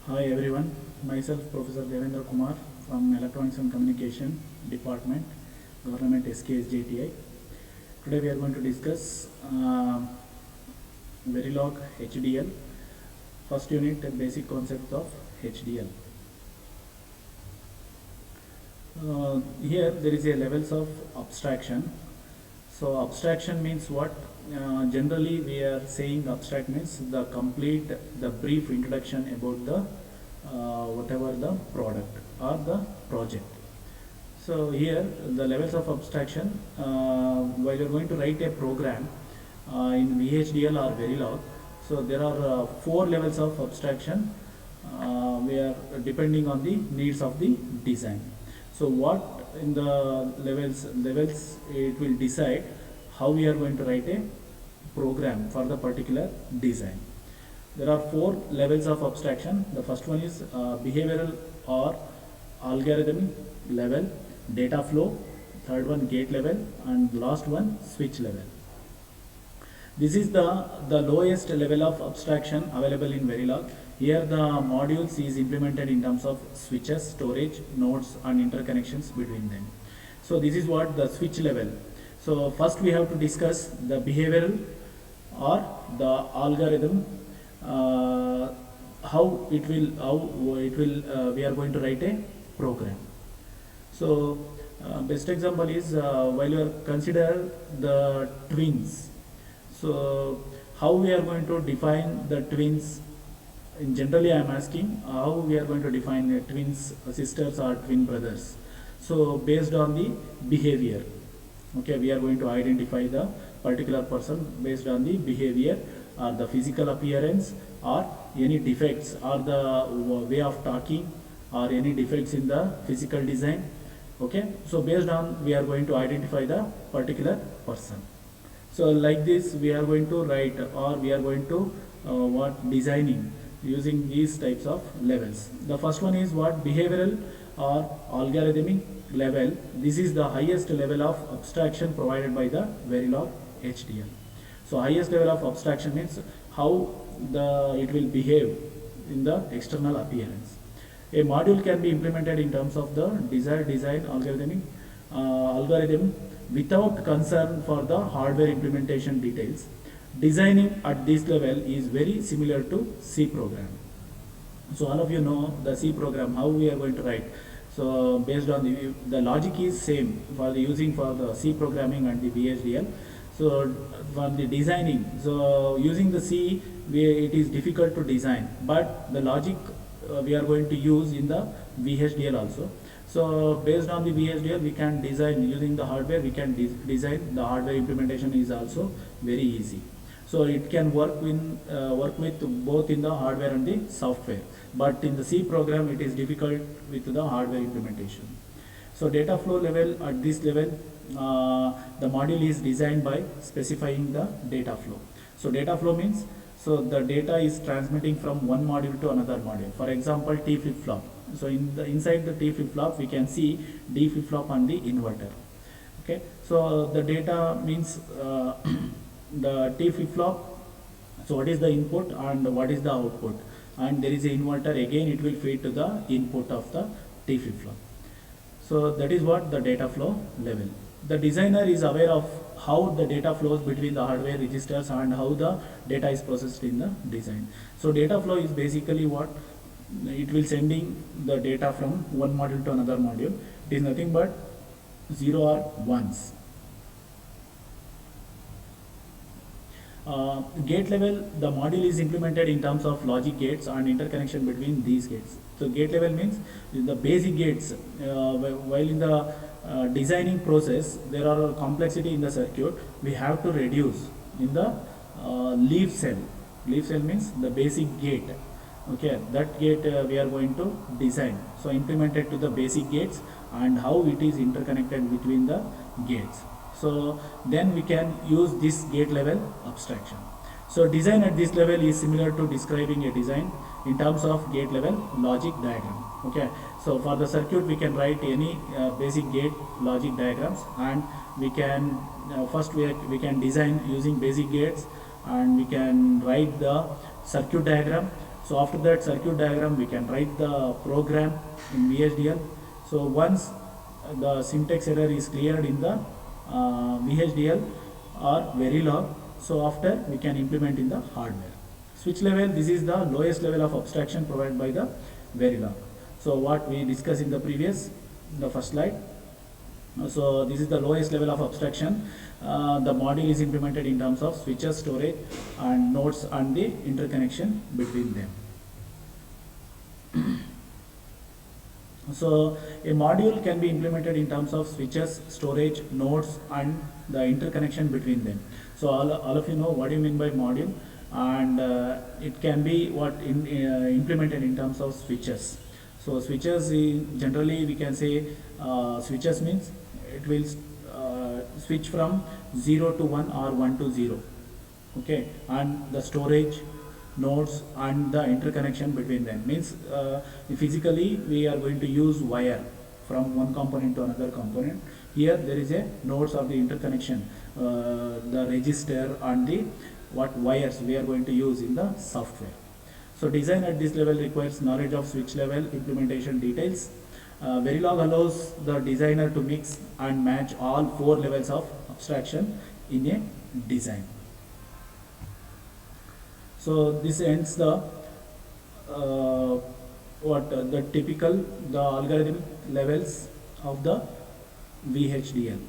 Hi everyone, myself Professor Devendra Kumar from Electronics and Communication Department, Government SKSJTI. Today we are going to discuss Verilog HDL, first unit and basic concepts of HDL. Here there is a levels of abstraction. So abstraction means what? Generally we are saying abstract means the brief introduction about the whatever the product or the project. So here the levels of abstraction, while you are going to write a program in VHDL or Verilog, so there are four levels of abstraction where depending on the needs of the design. So what in the levels it will decide how we are going to write a program for the particular design. There are four levels of abstraction. The first one is behavioral or algorithm level, data flow, third one gate level, and last one switch level. This is the lowest level of abstraction available in Verilog. Here the modules is implemented in terms of switches, storage, nodes and interconnections between them. So this is what the switch level. So first we have to discuss the behavioral or the algorithm, how it will we are going to write a program. So best example is while you are consider the twins. So how we are going to define the twins? In generally I am asking how we are going to define twins, sisters or twin brothers. So based on the behavior, okay, we are going to identify the particular person based on the behavior or the physical appearance or any defects or the way of talking or any defects in the physical design. Okay, so based on we are going to identify the particular person. So like this we are going to write or we are going to designing using these types of levels. The first one is what? Behavioral or algorithmic level. This is the highest level of abstraction provided by the Verilog HDL. So highest level of abstraction means how it will behave in the external appearance. A module can be implemented in terms of the desired design algorithm without concern for the hardware implementation details. Designing at this level is very similar to C program. So all of you know the C program, how we are going to write. So based on the logic is same for the using for the C programming and the VHDL. So for the designing, so using the C, it is difficult to design, but the logic we are going to use in the VHDL also. So based on the VHDL we can design using the hardware, we can design the hardware implementation is also very easy. So it can work with both in the hardware and the software, but in the C program it is difficult with the hardware implementation. So data flow level, at this level the module is designed by specifying the data flow. So data flow means so the data is transmitting from one module to another module. For example, T flip-flop. So inside the T flip-flop we can see D flip-flop and the inverter. Okay, so the data means the T flip-flop, so what is the input and what is the output, and there is an inverter, again it will feed to the input of the T flip-flop. So that is what the data flow level. The designer is aware of how the data flows between the hardware registers and how the data is processed in the design. So data flow is basically what? It will sending the data from one module to another module. It is nothing but 0 or 1s. Gate level, the module is implemented in terms of logic gates and interconnection between these gates. So gate level means the basic gates. While in the designing process there are complexity in the circuit, we have to reduce in the leaf cell. Leaf cell means the basic gate. Okay, that gate we are going to design. So implemented to the basic gates and how it is interconnected between the gates. So then we can use this gate level abstraction. So design at this level is similar to describing a design in terms of gate level logic diagram. Okay, so for the circuit we can write any basic gate logic diagrams, and we can first we can design using basic gates, and we can write the circuit diagram. So after that circuit diagram, we can write the program in VHDL. So once the syntax error is cleared in the VHDL or Verilog, so after we can implement in the hardware. Switch level, this is the lowest level of abstraction provided by the Verilog. So what we discussed in the previous, the first slide. So this is the lowest level of abstraction. The module is implemented in terms of switches, storage and nodes and the interconnection between them. So a module can be implemented in terms of switches, storage, nodes and the interconnection between them. So all of you know what you mean by module, and it can be implemented in terms of switches. So switches, generally we can say switches means it will switch from 0 to 1 or 1 to 0. Okay, and the storage, nodes and the interconnection between them means physically we are going to use wire from one component to another component. Here there is a nodes of the interconnection, the register and the what wires we are going to use in the software. So design at this level requires knowledge of switch level implementation details. Verilog allows the designer to mix and match all 4 levels of abstraction in a design. So this ends the the typical the algorithm levels of the VHDL.